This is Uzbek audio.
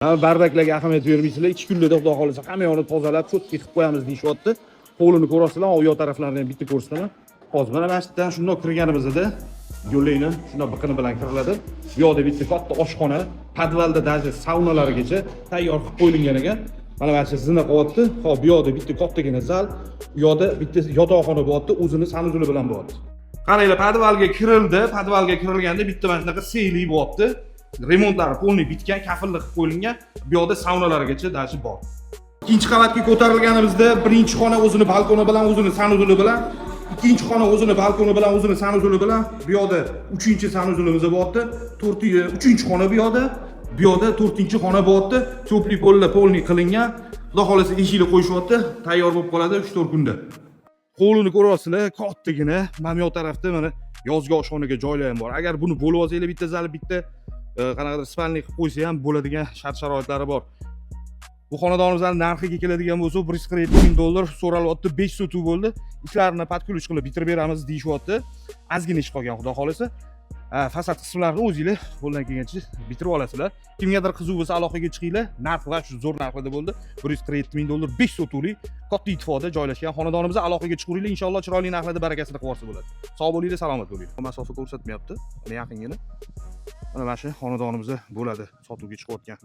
Barbaklarga ahamiyat bermaysizlar. 2 kunlarda xudo xolasa hamma yoqni tozalab, cho'tki qilib qo'yamiz deyishyapti. Qo'lini ko'rasizlar, u yoq taraflarini ham bitta ko'rsataman. Hozir mana masjiddan shundoq kirganimizda yo'llayni shundoq biqini bilan kiriladi. Bu yoqda bitta katta oshxona, podvalda даже saunalarigacha tayyor qilib qo'yilgan ekan. Mana mana shu zina qilyapti. Hop, bu yoqda bitta kattagina zal, bu yoqda bitta yotoqxona bo'lyapti, o'zini sanuzuli bilan bo'lyapti. Qaranglar, podvalga kirildi. Podvalga kirilganda bitta mana shunaqa seyli bo'lyapti. Remontlari polniy bitgan, kafillik qilib qo'yilgan. Bu yoqda saunalargacha dashi bor. Ikkinchi qavatga ko'tarilganimizda birinchi xona o'zini balkoni bilan, o'zini sanuzuli bilan, ikkinchi xona o'zini balkoni bilan, o'zini sanuzuli bilan, bu yoqda 3-chi sanuzulimiz bo'lyapti. 3-chi xona bu yoqda. Bu yoqda 4-chi xona bo'lyapti. Cho'pli pollar polniy qilingan. Xudo xolasa eshikni qo'yishyapti, tayyor bo'lib qoladi 3-4 kunda. Qo'lini ko'rasizlar, kattagina. Mana bu tarafda mana yozgi oshxonaga joylari ham bor. Agar buni bo'lib olsanglar, bitta zali, bitta qanaqadir spalnik qilib qo'ysa ham bo'ladigan shart-sharoitlari bor. Bu xonadonimizning narxiga keladigan bo'lsa, $147,000 so'ralyapti, 5 sotuv bo'ldi. Ishlarni patkulish qilib bitirib beramiz deyishyapti. Ozgina ish qolgan, xudo xolasa. Fasad qismlarini o'zingizlar qo'ldan kelgancha bitirib olasizlar. Kimgadir qiziq bo'lsa aloqaga chiqinglar. Narx va shu zo'r narxda bo'ldi. $147,000 5 sotuvlik katta ittifoqda joylashgan xonadonimizga aloqaga chiqinglar. Inshaalloh chiroyli narxlarda barakasini qilib yuborsa bo'ladi. Sog' bo'linglar, salomat bo'linglar. Masofa ko'rsatmayapti. Mana yaqingina. Mana shu xonadonimizda bo'ladi, sotuvga chiqayotgan.